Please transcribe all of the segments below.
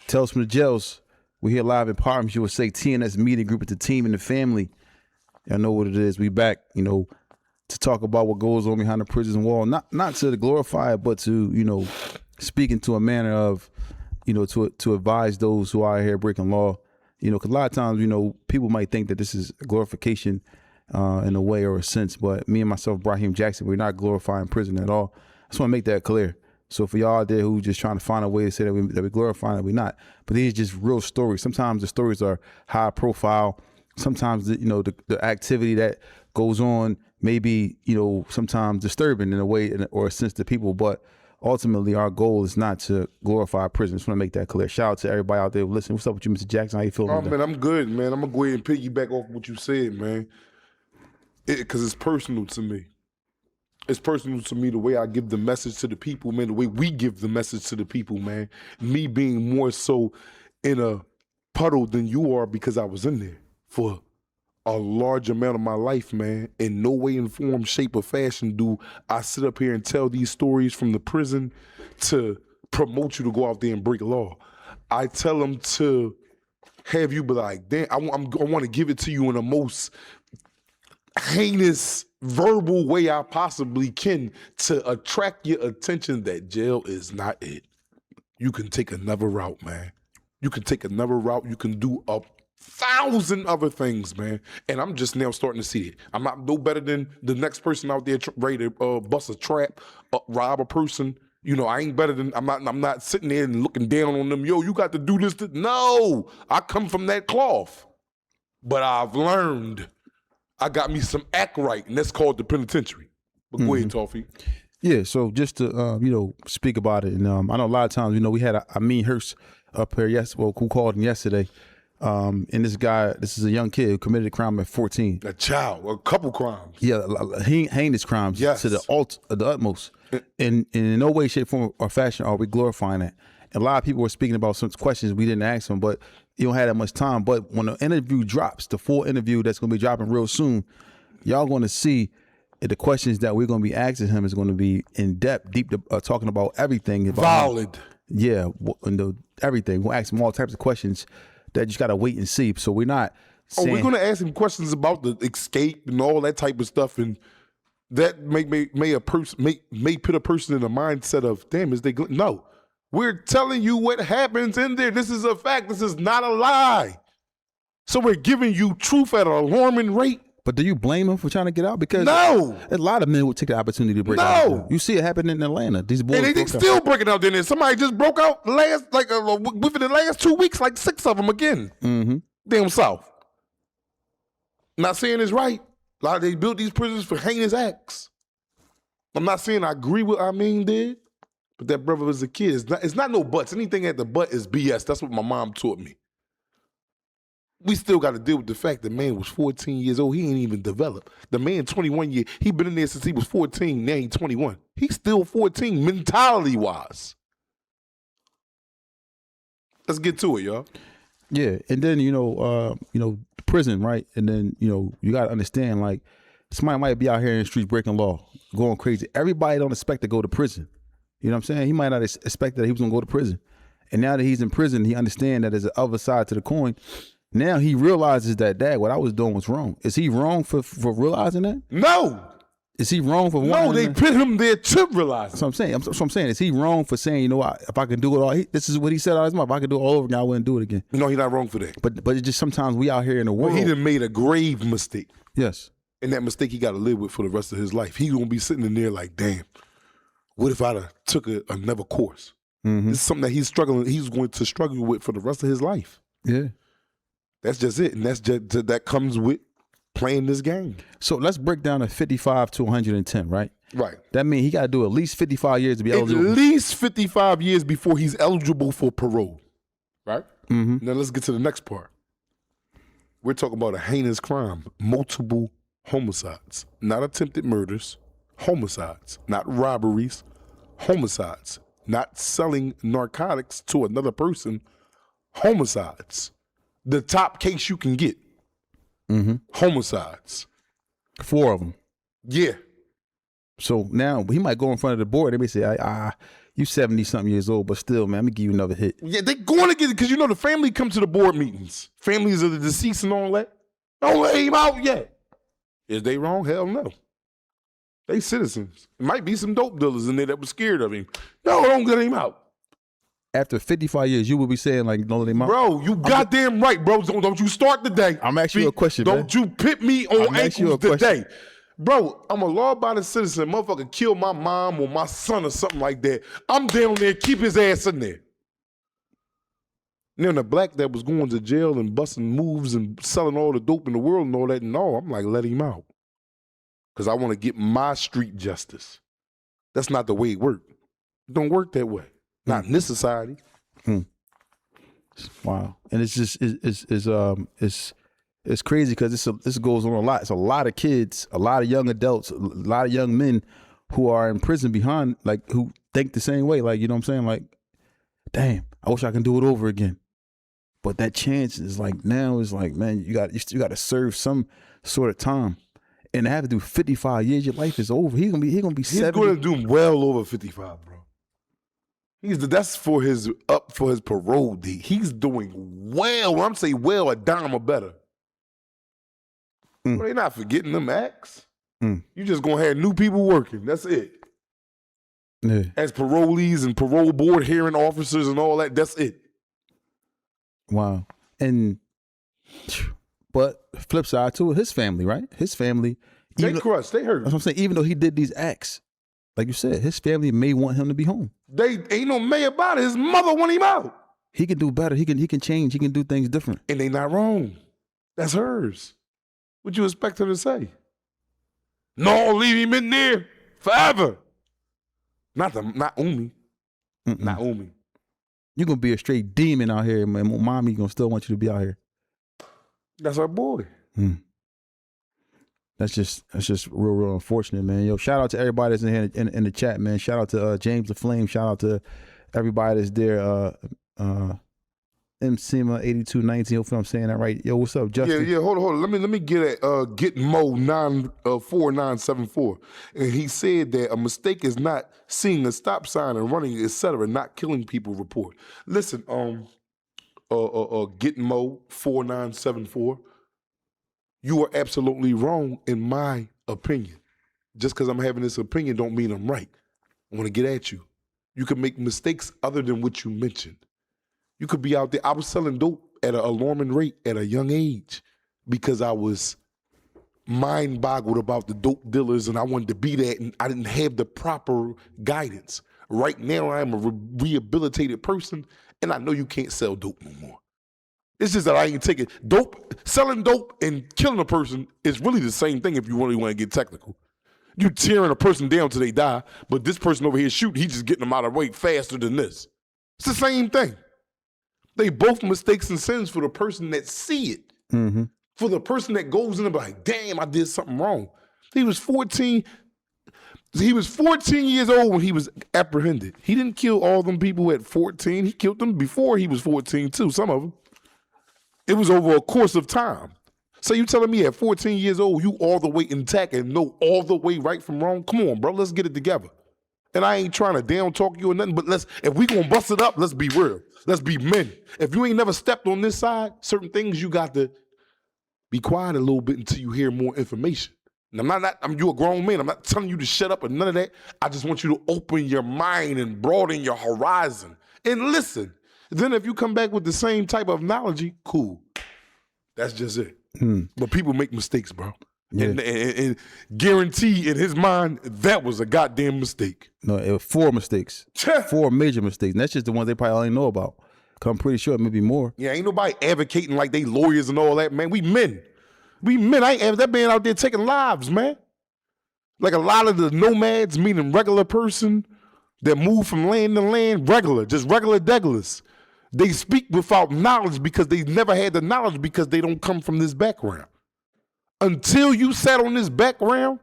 Tales from the Jails. We're here live in Parliament USA TNS Media Group with the team and the family. Y'all know what it is. We back, to talk about what goes on behind the prison wall. Not to glorify it, but to, speak into a manner of, to advise those who are out here breaking law. Because a lot of times, people might think that this is a glorification in a way or a sense, but me and myself, Brahim Jackson, we're not glorifying prison at all. I just want to make that clear. So for y'all out there who just trying to find a way to say that we're glorifying it, we're not. But these are just real stories. Sometimes the stories are high profile. Sometimes the activity that goes on may be sometimes disturbing in a way or a sense to people. But ultimately, our goal is not to glorify prison. Just want to make that clear. Shout out to everybody out there listening. What's up with you, Mr. Jackson? How you feeling? Oh man, I'm good, man. I'm gonna go ahead and piggyback off what you said, man. Because it's personal to me. It's personal to me the way I give the message to the people, man, the way we give the message to the people, man. Me being more so in a puddle than you are because I was in there for a large amount of my life, man. In no way, in form, shape, or fashion do I sit up here and tell these stories from the prison to promote you to go out there and break law. I tell them to have you be like, damn, I want to give it to you in the most heinous verbal way I possibly can to attract your attention that jail is not it. You can take another route, man. You can take another route. You can do 1,000 other things, man. And I'm just now starting to see it. I'm not no better than the next person out there ready to bust a trap, rob a person. I ain't better than, I'm not sitting there and looking down on them. Yo, you got to do this. No, I come from that cloth. But I've learned I got me some act right, and that's called the penitentiary. But go ahead, Toffee. Yeah, so just to, speak about it. And I know a lot of times, we had Ameen Hurst up here, who called him yesterday. And this guy, this is a young kid who committed a crime at 14. A child, a couple crimes. Yeah, heinous crimes yes. to the utmost. And in no way, shape, form, or fashion are we glorifying that. And a lot of people were speaking about some questions we didn't ask them, but you don't have that much time. But when the interview drops, the full interview that's going to be dropping real soon, y'all going to see the questions that we're going to be asking him is going to be in depth, deep, talking about everything. Valid. Yeah, everything. We'll ask him all types of questions that you just got to wait and see. So we're not saying, we're going to ask him questions about the escape and all that type of stuff, and that may put a person in a mindset of, damn, is they no. We're telling you what happens in there. This is a fact. This is not a lie. So we're giving you truth at an alarming rate. But do you blame him for trying to get out? Because no, a lot of men would take the opportunity to break out. No, you see it happening in Atlanta. These boys, and they still breaking out there. Somebody just broke out within the last 2 weeks, like 6 of them again. Damn South. Not saying it's right. Like they built these prisons for heinous acts. I'm not saying I agree with what Ameen did. But that brother was a kid. It's not no buts. Anything at the butt is BS. That's what my mom taught me. We still got to deal with the fact that man was 14 years old. He ain't even developed. The man 21 years. He been in there since he was 14. Now he's 21. He's still 14 mentality-wise. Let's get to it, y'all. Yeah, and then, prison, right? And then, you got to understand, like, somebody might be out here in the streets breaking law, going crazy. Everybody don't expect to go to prison. You know what I'm saying? He might not expect that he was going to go to prison. And now that he's in prison, he understands that there's the other side to the coin. Now he realizes that, Dad, what I was doing was wrong. Is he wrong for realizing that? No. Is he wrong for No, they put him there to realize it. That's what I'm saying. Is he wrong for saying, if I can do it all, this is what he said out of his mouth. If I could do it all over again, I wouldn't do it again. No, he's not wrong for that. But it's just sometimes we out here in the world. Well, he done made a grave mistake. Yes. And that mistake he got to live with for the rest of his life. He going to be sitting in there like, damn. What if I'd have took another course? This is something that he's going to struggle with for the rest of his life. Yeah. That's just it. And that comes with playing this game. So let's break down a 55 to 110, right? Right. That means he got to do at least 55 years to be eligible. At least 55 years before he's eligible for parole. Right? Now let's get to the next part. We're talking about a heinous crime. Multiple homicides. Not attempted murders. Homicides. Not robberies. Homicides. Not selling narcotics to another person. Homicides. The top case you can get. Homicides. 4 of them. Yeah. So now he might go in front of the board. They may say, You 70-something years old, but still, man, I'm going to give you another hit. Yeah, they going to get it because you know the family come to the board meetings. Families of the deceased and all that. Don't let him out yet. Is they wrong? Hell no. They citizens. It might be some dope dealers in there that were scared of him. No, don't let him out. After 55 years, you will be saying, like, don't let him out? Bro, you goddamn right, bro. Don't you start the day. I'm asking you a question, Don't you pit me on ankles today. question. Bro, I'm a law-abiding citizen. Motherfucker kill my mom or my son or something like that. I'm down there, keep his ass in there. Then the black that was going to jail and busting moves and selling all the dope in the world and all that, no, I'm like, let him out. Because I want to get my street justice. That's not the way it works. It don't work that way. Not in this society. Wow. And it's just it's crazy because this goes on a lot. It's a lot of kids, a lot of young adults, a lot of young men who are in prison behind, like, who think the same way. Like, you know what I'm saying? Like, damn, I wish I can do it over again. But that chance is like, now is like, man, you got to serve some sort of time. And to have to do 55 years, your life is over. He's gonna be 70. He's going to do well over 55, bro. That's for his parole date. He's doing well. When I'm saying well, a dime or better. Well, they're not forgetting them acts. You just gonna have new people working. That's it. Yeah. As parolees and parole board hearing officers and all that. That's it. Wow. But flip side to it, his family, right? His family. They crushed. They hurt. That's what I'm saying. Even though he did these acts, like you said, his family may want him to be home. They ain't no may about it. His mother want him out. He can do better. He can change. He can do things different. And they not wrong. That's hers. What you expect her to say? No, leave him in there forever. Not Umi. Not Umi. You're gonna be a straight demon out here, man. Mommy gonna still want you to be out here. That's our boy. That's just real unfortunate, man. Yo, shout out to everybody that's in here in the chat, man. Shout out to James the Flame. Shout out to everybody that's there. MCMA 8219. Hopefully I'm saying that right. Yo, what's up, Justin? Yeah. Hold on. Let me get at Get Mo 94974, and he said that a mistake is not seeing a stop sign and running, etc., not killing people. Report. Listen, Get Mo 4974. You are absolutely wrong in my opinion. Just because I'm having this opinion don't mean I'm right. I want to get at you. You can make mistakes other than what you mentioned. You could be out there. I was selling dope at an alarming rate at a young age because I was mind-boggled about the dope dealers and I wanted to be that and I didn't have the proper guidance. Right now, I am a rehabilitated person and I know you can't sell dope no more. It's just that I ain't taking dope. Selling dope and killing a person is really the same thing if you really want to get technical. You tearing a person down till they die, but this person over here shooting, he's just getting them out of the way faster than this. It's the same thing. They both mistakes and sins for the person that see it. For the person that goes in and be like, damn, I did something wrong. He was 14 years old when he was apprehended. He didn't kill all them people at 14. He killed them before he was 14 too, some of them. It was over a course of time. So you telling me at 14 years old, you all the way intact and know all the way right from wrong? Come on, bro, let's get it together. And I ain't trying to down talk you or nothing, but if we gonna bust it up, let's be real. Let's be men. If you ain't never stepped on this side, certain things you got to be quiet a little bit until you hear more information. And you a grown man. I'm not telling you to shut up or none of that. I just want you to open your mind and broaden your horizon and listen. Then if you come back with the same type of analogy, cool. That's just it. But people make mistakes, bro. Yeah. And guarantee in his mind, that was a goddamn mistake. No, it was 4 mistakes. 4 major mistakes. And that's just the ones they probably only know about. Cause I'm pretty sure it may be more. Yeah, ain't nobody advocating like they lawyers and all that, man. We men. I ain't that man out there taking lives, man. Like a lot of the nomads, meaning regular person that move from land to land, just regular degulars. They speak without knowledge because they never had the knowledge because they don't come from this background. Until you sat on this background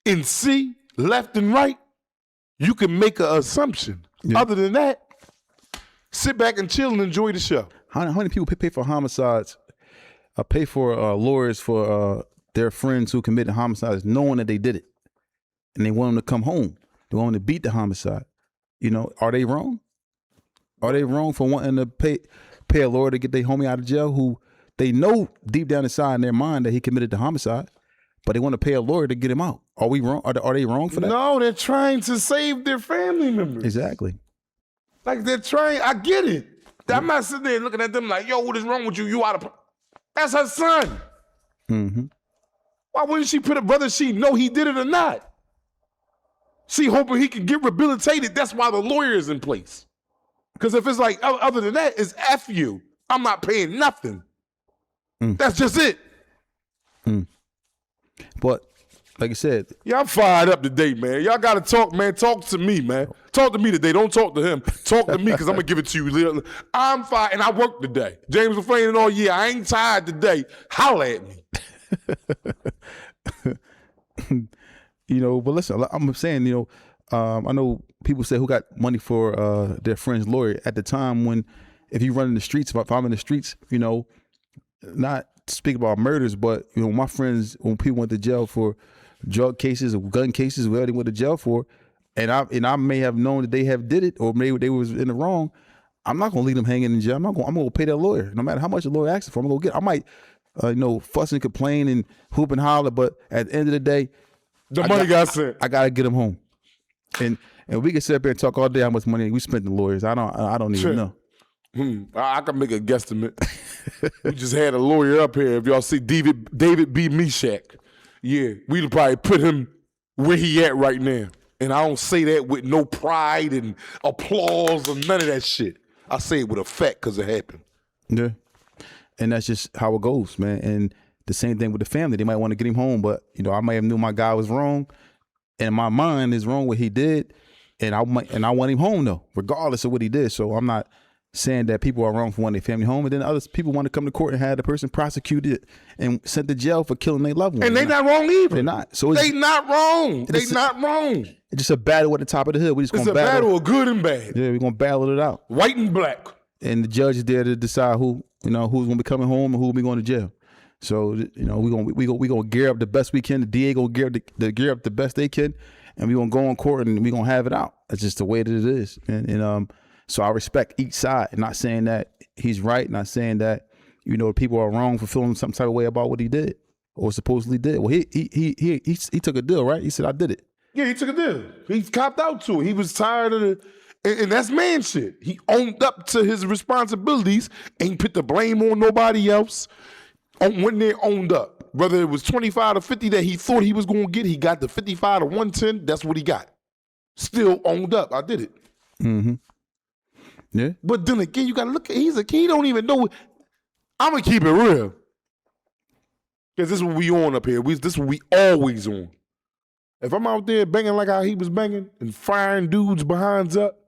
and see left and right, you can make an assumption. Yeah. Other than that, sit back and chill and enjoy the show. How many people pay for homicides, pay for lawyers for their friends who committed homicides knowing that they did it? And they want them to come home. They want them to beat the homicide. You know, are they wrong? Are they wrong for wanting to pay a lawyer to get their homie out of jail who they know deep down inside in their mind that he committed the homicide, but they want to pay a lawyer to get him out? Are we wrong? Are they wrong for that? No, they're trying to save their family members. Exactly. Like they're trying. I get it. I'm not sitting there looking at them like, yo, what is wrong with you? You out of. That's her son. Mm-hmm. Why wouldn't she put it, whether she know he did it or not? She hoping he can get rehabilitated. That's why the lawyer is in place. Because if it's like, other than that, it's F you. I'm not paying nothing. That's just it. But like I said, yeah, I'm fired up today, man. Y'all got to talk, man. Talk to me, man. Talk to me today. Don't talk to him. Talk to me because I'm going to give it to you. I'm fired, and I work today. James was playing all year. I ain't tired today. Holla at me. You know, but listen, I'm saying, you know, I know people say who got money for their friend's lawyer at the time when, if you run in the streets, if I'm in the streets, you know, not speak about murders, but, you know, my friends, when people went to jail for drug cases or gun cases, whatever they went to jail for, and I may have known that they have did it, or maybe they was in the wrong, I'm not gonna leave them hanging in jail. I'm gonna pay their lawyer, no matter how much the lawyer asks for. I'm gonna go get. I might, you know, fuss and complain and hoop and holler, but at the end of the day, the money got sent. I gotta get them home, and we can sit up here and talk all day how much money we spent on lawyers. I don't even know. I can make a guesstimate. We just had a lawyer up here. If y'all see David B. Meshach, yeah, we'd probably put him where he at right now. And I don't say that with no pride and applause or none of that shit. I say it with a fact because it happened. Yeah, and that's just how it goes, man. And the same thing with the family. They might want to get him home, but, you know, I might have knew my guy was wrong, and my mind is wrong what he did, and I want him home though, regardless of what he did. So I'm not saying that people are wrong for wanting their family home, and then other people want to come to court and have the person prosecuted and sent to jail for killing their loved one. And they not wrong either. They're not. So they not wrong. They not wrong. It's just a battle at the top of the hood. We just it's gonna a battle of good and bad. Yeah, we're gonna battle it out. White and black. And the judge is there to decide who, you know, who's gonna be coming home and who will be going to jail. So, you know, we gonna gear up the best we can. The DA gonna gear up the best they can, and we gonna go on court and we gonna have it out. That's just the way that it is. And so I respect each side. Not saying that he's right. Not saying that, you know, people are wrong for feeling some type of way about what he did or supposedly did. Well, he took a deal, right? He said, I did it. Yeah, he took a deal. He copped out to it. He was tired of the, and that's man shit. He owned up to his responsibilities, ain't put the blame on nobody else. When they owned up, whether it was 25 to 50 that he thought he was going to get, he got the 55 to 110. That's what he got. Still owned up. I did it. Mm-hmm. Yeah. But then again, you got to look at, he's a kid. He don't even know. I'm going to keep it real. Because this is what we on up here. This is what we always on. If I'm out there banging like how he was banging and firing dudes behinds up,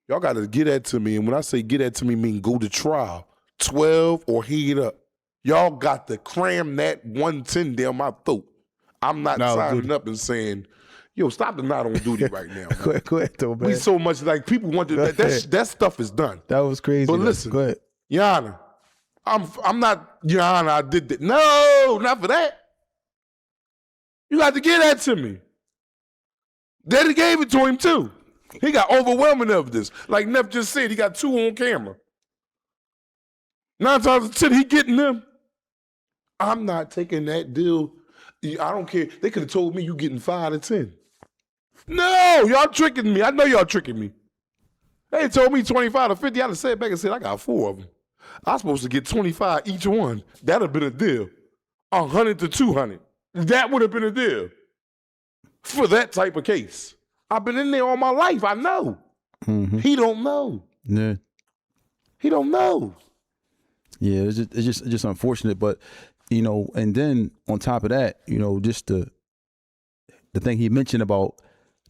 y'all got to get that to me. And when I say get that to me, I mean go to trial. 12 or head up. Y'all got to cram that 110 down my throat. I'm not signing up and saying, yo, stop the not on duty right now. Go ahead, though, man. We so much like people want to, that stuff is done. That was crazy. But though. listen, go ahead. Your Honor, I'm not, Your Honor, I did that. No, not for that. You got to get that to me. They gave it to him too. He got overwhelming evidence. Like Neff just said, he got 2 on camera. 9 times out of 10, he getting them. I'm not taking that deal. I don't care. They could have told me you getting 5 to 10. No, y'all tricking me. I know y'all tricking me. They told me 25 to 50. I'd have said back and said, I got 4 of them. I was supposed to get 25 each one. That'd have been a deal. 100 to 200. That would have been a deal for that type of case. I've been in there all my life. I know. Mm-hmm. He don't know. Yeah. He don't know. Yeah, it's just unfortunate, but, you know, and then on top of that, you know, just the thing he mentioned about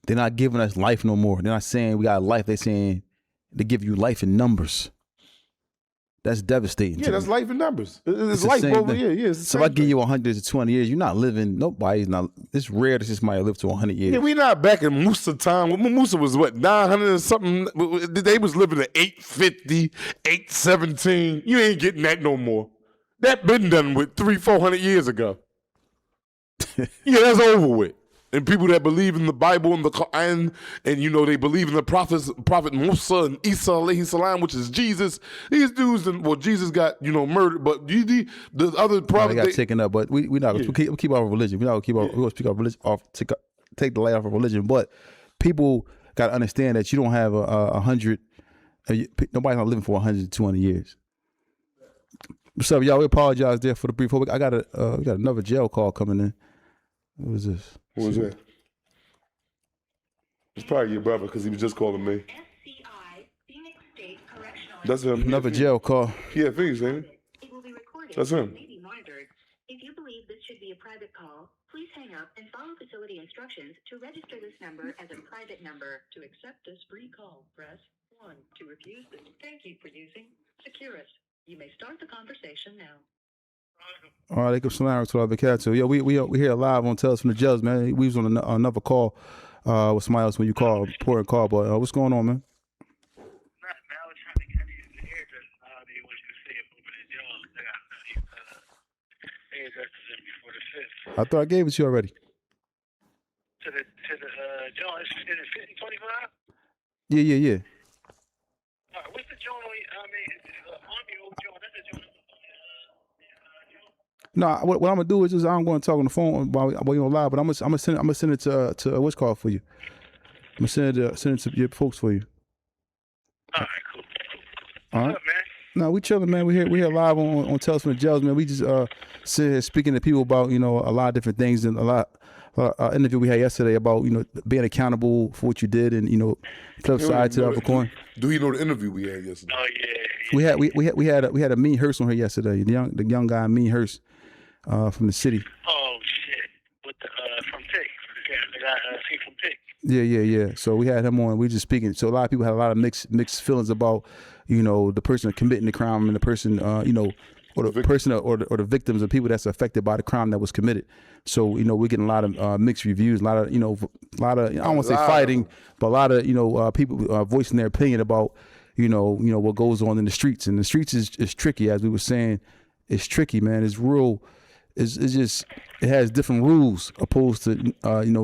they're not giving us life no more. They're not saying we got life. They're saying they give you life in numbers. That's devastating. Yeah, that's me. Life in numbers. It's life over here. Yeah, so if I give you 100 to 200 years, you're not living. Nobody's not. It's rare that somebody live to 100 years. Yeah, we not back in Musa time. Musa was what, 900 or something. They was living at 850, 817. You ain't getting that no more. That been done with 300-400 years ago. Yeah, that's over with. And people that believe in the Bible and the Quran, and you know they believe in the Prophet Musa and Isa alayhi salam, which is Jesus. These dudes, Jesus got murdered, but the other They prophet got taken up, but we not we keep our religion. We not gonna keep our we gonna speak our religion off. Take the light off of religion, but people got to understand that you don't have a hundred. Nobody's not living for 100 to 200 years. What's up, y'all? We apologize there for the brief. I got we got another jail call coming in. What was this? What was that? It's probably your brother because he was just calling me. That's him. Another jail call. PFEs, ain't it? It will be recorded. That's him. May be monitored. If you believe this should be a private call, please hang up and follow facility instructions to register this number as a private number. To accept this free call, press 1. To refuse this, thank you for using Securus. You may start the conversation now. Alaikum salam to our Barakatuh. Yeah, we here live on Tales from the Jails, man. We was on another call with somebody else when you call, important call. But what's going on, man? I thought I gave it to you already. To the joint, is it 5025? Yeah. What's the joint? Army old joint. That's the joint. No, what I'm gonna do is I'm going to talk on the phone while you're on live, but I'm gonna send it to what's called for you. I'm gonna send it to your folks for you. All right, cool. All right. What's up, man? No, we chilling, man. We here live on Tales from the Jails, man. We just sit here speaking to people about a lot of different things, and a lot interview we had yesterday about being accountable for what you did, and flip side to the other coin. Do you know the interview we had yesterday? Oh yeah. We had Ameen Hurst on here yesterday. The young guy Ameen Hurst from the city. Oh shit. With the from Pick. The guy from Pick. Yeah. So we had him on. We just speaking. So a lot of people had a lot of mixed feelings about the person committing the crime and the person or the person or the victims of people that's affected by the crime that was committed. So we're getting a lot of mixed reviews, a lot of I don't want to say fighting, but a lot of people voicing their opinion about what goes on in the streets. And the streets is tricky, as we were saying. It's tricky, man. It's real. It's just it has different rules opposed to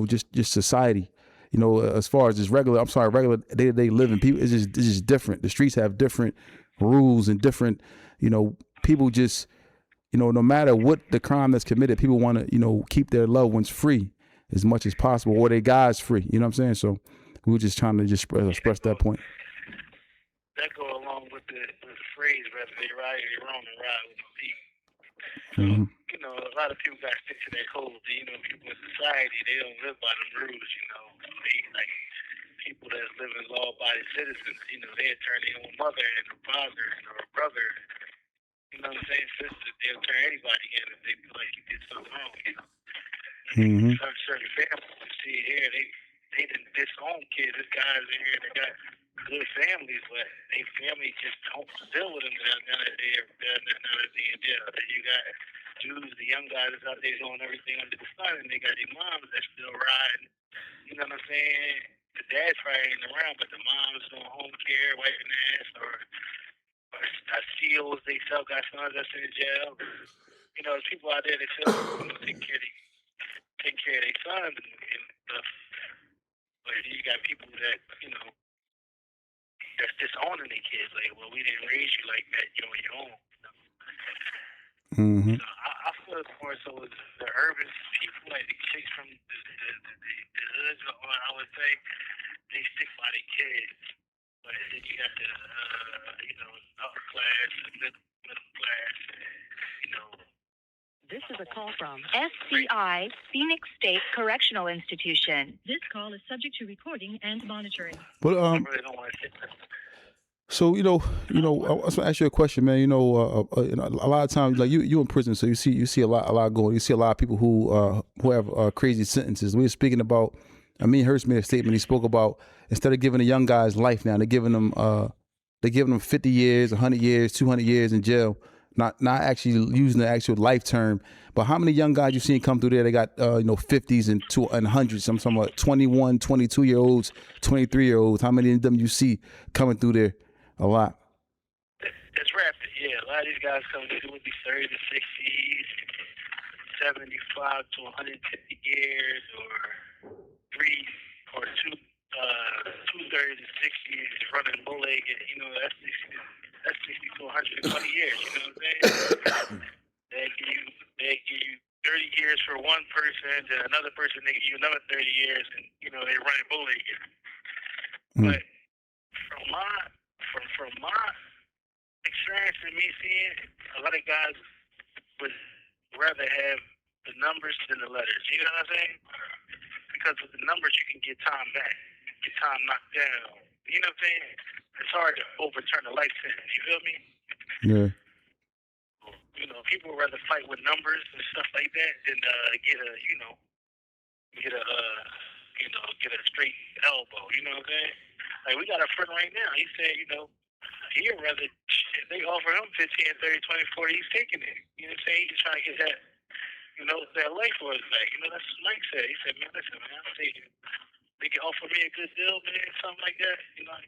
just society. As far as just regular day-to-day living, people it's just different. The streets have different rules and different people just no matter what the crime that's committed, people want to keep their loved ones free as much as possible, or their guys free. You know what I'm saying? So we were just trying to just express that point. That go along with the phrase, whether they right or they wrong, and ride with the people. Mm-hmm. A lot of people got to stick to their codes. People in society, they don't live by them rules. They like people that's living law-abiding citizens. They'll turn their own mother and a father or a brother. Sister, they'll turn anybody in if they feel like you did something wrong. Mm-hmm. Certain families you see here, they didn't disown kids. There's guys in here that got good families, but they family just don't deal with them now that they're in jail. You got Jews, the young guys that's out there doing everything under the sun, and they got their moms that's still riding. You know what I'm saying? The dad's probably ain't around, but the mom's doing home care, wiping ass, or SEALs they sell, got sons that's in jail. There's people out there that feel take care of their sons and stuff. But you got people that that's disowning their kids. Like, well, we didn't raise you like that. You're on your own. Mm-hmm. So I feel more so the urban people, like the chicks from the hoods, I would say, they stick by their kids. But then you got the upper class, the middle class, This is a call from SCI, Phoenix State Correctional Institution. This call is subject to recording and monitoring. But I really don't want to sit there. So I was gonna ask you a question, man. A lot of times, like you in prison, so you see a lot going. You see a lot of people who have crazy sentences. We were speaking about. Ameen Hurst made a statement. He spoke about instead of giving the young guys life now, they're giving them 50 years, 100 years, 200 years in jail. Not actually using the actual life term. But how many young guys you seen come through there? They got 50s and 100s. I'm talking about 21, 22-year-olds, 23-year-olds. How many of them you see coming through there? A lot. It's rapid, yeah. A lot of these guys coming through would be 30 to 60s, 75 to 150 years, or 230 to 60 is running bull-legged. You know, that's 60 to 120 years. You know what I'm saying? They give you 30 years for one person, and another person they give you another 30 years, and you know they run it bull-legged. But from my experience and me seeing, a lot of guys would rather have the numbers than the letters. You know what I'm saying? Because with the numbers, you can get time back, get time knocked down. You know what I'm saying? It's hard to overturn a life sentence. You feel me? Yeah. You know, people would rather fight with numbers and stuff like that than get a straight elbow. You know what I'm saying? Like, we got a friend right now. He said, you know, he'd rather, if they offer him 15, 30, 20, 40, he's taking it. You know what I'm saying? He's just trying to get that, you know, that life for his back. You know, that's what Mike said. He said, man, listen, man, I'm taking it. They can offer me a good deal, man, something like that. You know,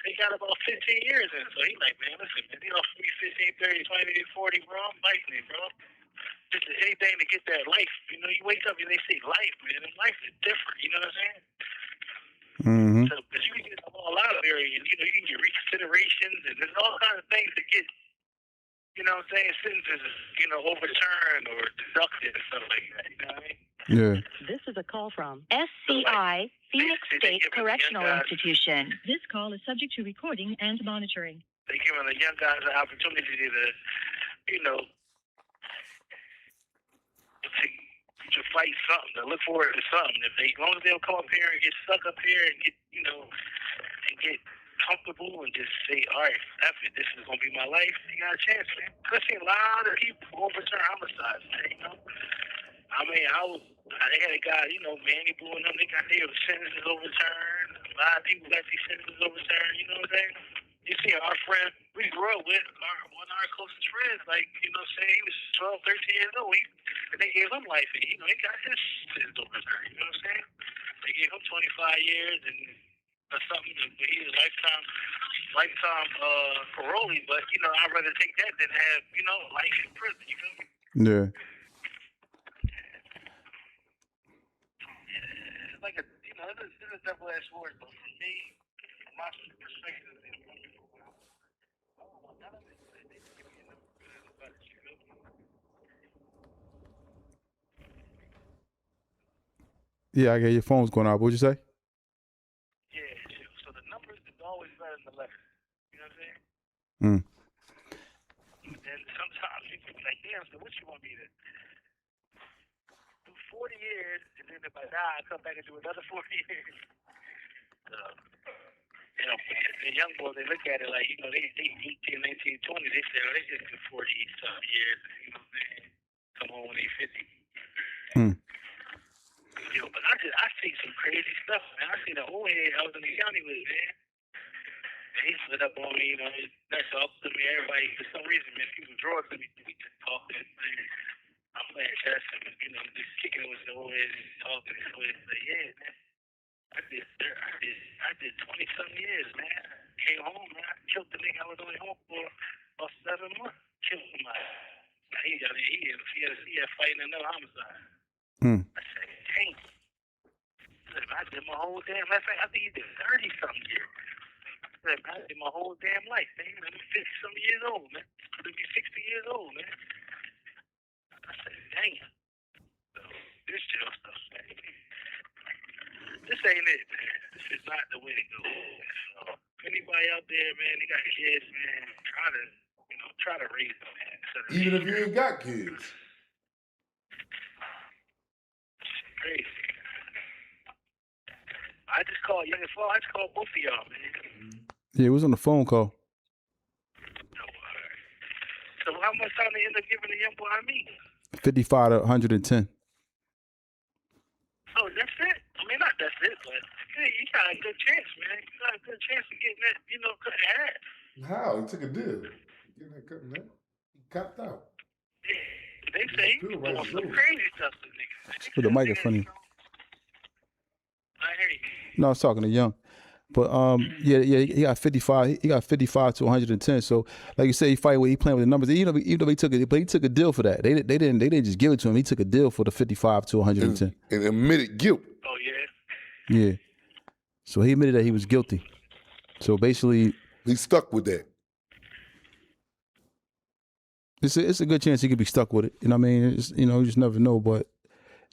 they got about 15 years in. So he's like, man, listen, man, they offer me 15, 30, 20, 40, bro. I'm biting it, bro. Just anything to get that life. You know, you wake up and they say life, man. And life is different. You know what I'm saying? Mm-hmm. So, because you can get all out of there, and you know, you can get reconsiderations, and there's all kinds of things to get. You know what I'm saying? Sentences, you know, overturned or deducted and stuff like that. You know what I mean? Yeah. This is a call from SCI, Phoenix State Correctional Institution. This call is subject to recording and monitoring. They giving the young guys an opportunity to, you know, to fight something, to look forward to something. If they, as long as they'll come up here and get stuck up here and get, you know, and get comfortable and just say, all right, F it, this is going to be my life, you got a chance, man. Because I see a lot of people overturn homicides, man, you know. I mean, they had a guy, you know, Manny Blue and them, they got their sentences overturned. A lot of people got these sentences overturned, you know what I'm saying? You see our friend we grew up with, one of our closest friends, like, you know what I'm saying, he was 12, 13 years old, and they gave him life, and, you know, he got his sentence overturned, you know what I'm saying? They gave him 25 years or something, he was lifetime parolee, but, you know, I'd rather take that than have, you know, life in prison, you feel me? Yeah. It's like you know, it's a double-edged sword, but for me, from my perspective, Yeah, I get your phone's going out. What'd you say? yeah, so the numbers is always better than the letters. You know what I'm saying? Mm. And sometimes people be like, damn, so what you want me to do 40 years, and then if I die, I come back and do another 40 years. You know, the young boys, they look at it like, you know, they 18, 19, 20, they say, oh, they just do 40-some years, you know what I'm saying? Come home when they 50. You know, but I see some crazy stuff, man. I see the old head I was in the county with, man. And he slid up on me, you know, that's all to me, everybody, for some reason, man, people draw to me, we just talking, man. I'm playing chess, and, you know, just kicking with the old head and talking, and so it's like, yeah, man. I did 20-something years, man. Came home, man. I killed the nigga I was only home for about 7 months. Killed him. He had fighting another homicide. I said, dang. I did my whole damn life. I think he did 30-something years. I did my whole damn life, man. I'm 50-something years old, man. I'm going to be 60 years old, man. I said, dang. So, this jail stuff, man. This ain't it, man. This is not the way to go. So, anybody out there, man, they got kids, man, try to raise them, man. Even if you ain't got kids. Crazy. I just called both of y'all, man. Yeah, it was on the phone call. So how much time they end up giving the young boy Ameen? 55 to 110. Oh, that's it? I mean, not that's it, but you got a good chance, man. You got a good chance of getting that, you know, cut in half. How? He took a deal. Getting that cut in half. He copped out. Yeah. They say he's doing some crazy stuff to niggas. Put the mic in front of you. I hear you. No, I was talking to Young. But yeah, he got 55. He got 55 to 110. So, like you say, he playing with the numbers. Even though he took it, but he took a deal for that. They didn't just give it to him. He took a deal for the 55 to 110. And admitted guilt. Oh yeah. Yeah. So he admitted that he was guilty. So basically, He's stuck with that. it's a good chance he could be stuck with it. You know what I mean? It's, you know, you just never know. But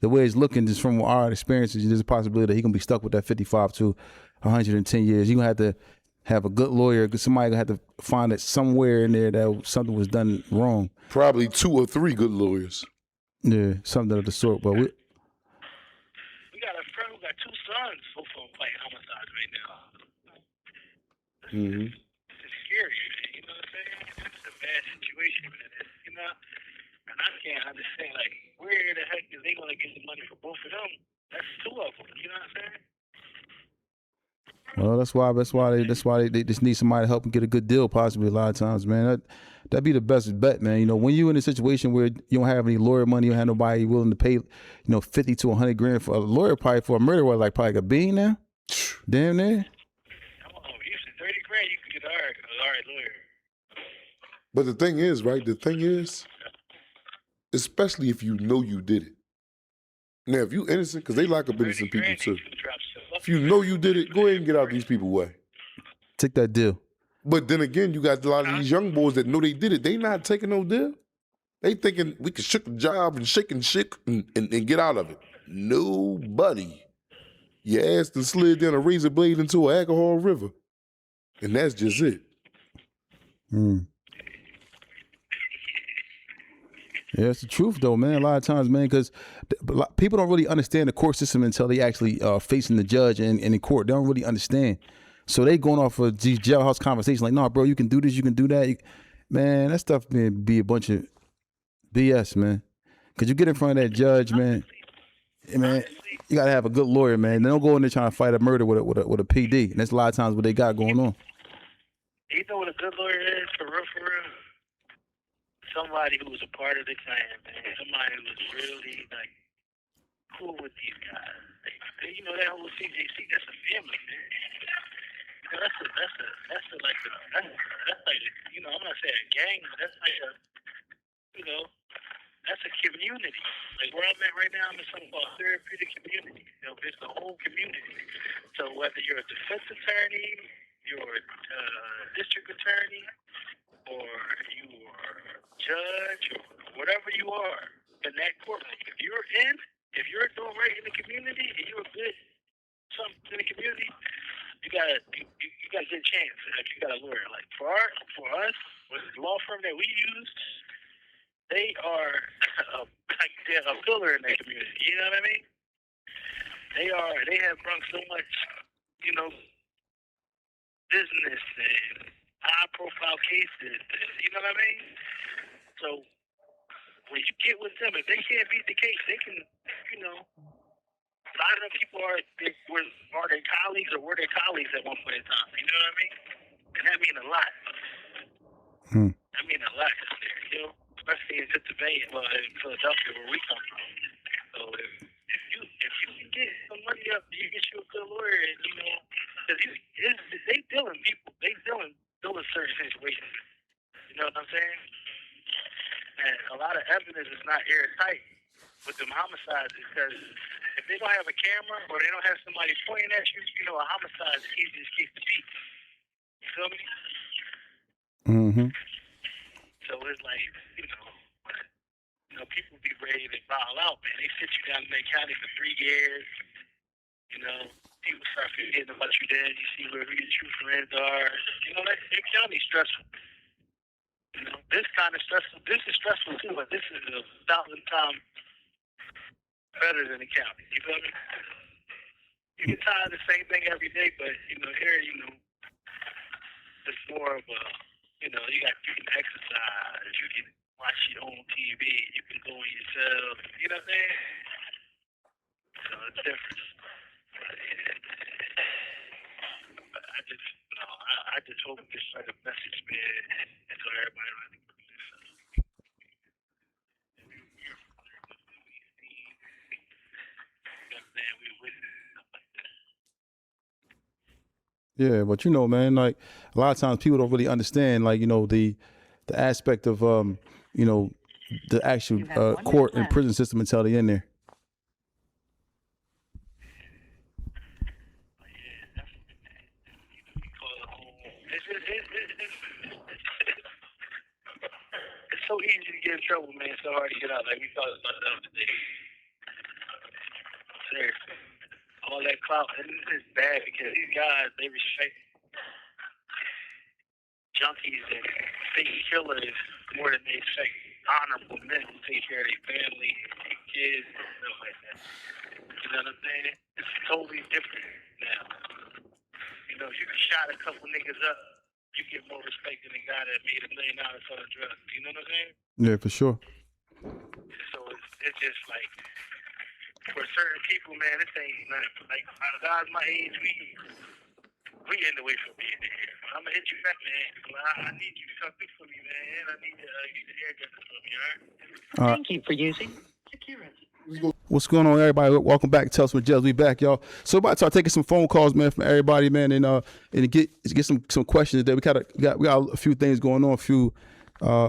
the way it's looking, just from our experiences, there's a possibility that he gonna be stuck with that 55 to 110 years. He gonna have to have a good lawyer. Somebody gonna have to find it somewhere in there that something was done wrong. Probably 2 or 3 good lawyers. Yeah, something of the sort. But We got a friend who got 2 sons both of them fighting homicides right now. Mm-hmm. It's scary, man. You know what I'm saying? It's a bad situation, man. You know, and I can't understand, like, where the heck is they gonna get the money for both of them? That's 2 of them. You know what I'm saying? well, that's why they just need somebody to help them get a good deal. Possibly a lot of times, man. That'd be the best bet, man. You know, when you in a situation where you don't have any lawyer money, you don't have nobody willing to pay, you know, 50 to 100 grand for a lawyer, probably for a murder, what, like probably like a bean now. Damn near. Come on, you said 30 grand, you could get an alright lawyer. But the thing is, right? The thing is, especially if you know you did it. Now, if you innocent, because they lock up innocent people too. If you know you did it, go ahead and get out these people's way. Take that deal. But then again, you got a lot of these young boys that know they did it. They not taking no deal. They thinking we can shake the job and shake and get out of it. Nobody. Your ass done slid down a razor blade into an alcohol river. And that's just it. Yeah, it's the truth though, man. A lot of times, man, because people don't really understand the court system until they actually facing the judge and in court. They don't really understand. So they going off of these jailhouse conversations like, nah, bro, you can do this, you can do that. Man, that stuff be a bunch of BS, man. Because you get in front of that judge, man, you got to have a good lawyer, man. They don't go in there trying to fight a murder with a PD. And that's a lot of times what they got going on. You know what a good lawyer is, for real, for real? Somebody who was a part of the clan, man. Somebody who was really, like, cool with these guys. Like, you know, that whole CJC, that's a family, man. You know, that's like, you know, I'm not saying a gang, but that's like a, you know, that's a community. Like, where I'm at right now, I'm in something called therapeutic community. You know, it's the whole community. So whether you're a defense attorney, you're a district attorney, or you are a judge, or whatever you are in that courtroom, if you're doing right in the community and you're good something in the community, you got a good chance if you got a lawyer. Like for us, with the law firm that we use, they are they're a pillar in that community. You know what I mean? They have brought so much, you know, business and high profile cases. You know what I mean? So when you get with them, if they can't beat the case, they can, you know. A lot of them people are their colleagues or were their colleagues at one point in time. You know what I mean? And that means a lot. That means a lot there, you know, especially in Pennsylvania, well, in Philadelphia, where we come from. So if you can get some money up, you get you a good lawyer, and you know, because they dealing people, they dealing certain situations. You know what I'm saying? And a lot of evidence is not airtight with them homicides because if they don't have a camera or they don't have somebody pointing at you, you know, a homicide is the easiest case to beat. You feel me? Mm-hmm. So it's like, you know, people be ready to foul out, man. They sit you down in their county for 3 years. You know, people start forgetting about you then. You see who your true friends are. You know, that county's stressful. You know, this kind of stressful. This is stressful too, but this is 1,000 times better than the county. You feel me? You get tired of the same thing every day, but you know, here, you know, it's more of a, you know, you can exercise, you can watch your own TV, you can go on yourself. You know what I'm saying? So it's different. But I just hope this sort of message, man, and so everybody around the Yeah, but you know, man, like a lot of times people don't really understand, like, you know, the aspect of you know, the actual court and prison system until they in there. Yeah, trouble, man. It's so hard to get out. Like we talked about the other day. Seriously. All that clout, and it's bad because these guys, they respect junkies and fake killers more than they respect honorable men who take care of their family and kids and stuff like that. You know what I'm saying? It's totally different now. You know, if you shot a couple niggas up, you get more respect than a guy that made $1 million on drugs. You know what I'm saying? Yeah, for sure. So it's just like, for certain people, man, this ain't nothing. Like, guys my age, we end away from being there. I'm gonna hit you back, man. I need you to come through for me, man. I need to get the hairdresser for me, all right? Thank you for using security. What's going on, everybody? Welcome back to Tell Us With Jels. We back, y'all. So about to start taking some phone calls, man, from everybody, man, and get some questions today. We got a few things going on, a few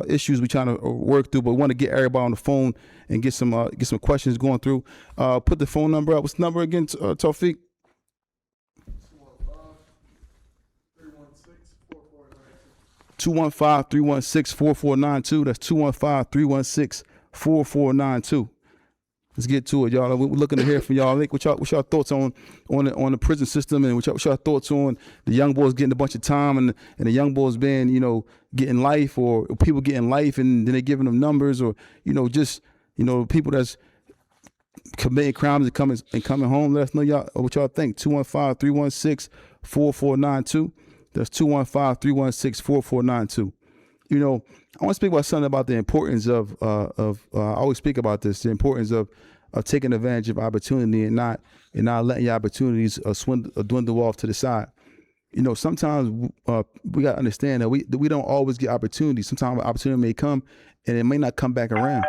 issues we trying to work through, but we want to get everybody on the phone and get some questions going through. Put the phone number up. What's the number again, Tawfiq? 215-316-4492. That's 215-316-4492. Let's get to it, y'all. We're looking to hear from y'all. What's y'all thoughts on the prison system, and what's y'all thoughts on the young boys getting a bunch of time and the young boys being, getting life, or people getting life and then they're giving them numbers, or people that's committing crimes and coming home. Let us know y'all what y'all think. 215-316-4492. That's 215-316-4492. I want to speak about something about the importance of I always speak about this, the importance of taking advantage of opportunity and not letting your opportunities dwindle off to the side. Sometimes we got to understand that we don't always get opportunities. Sometimes an opportunity may come and it may not come back around.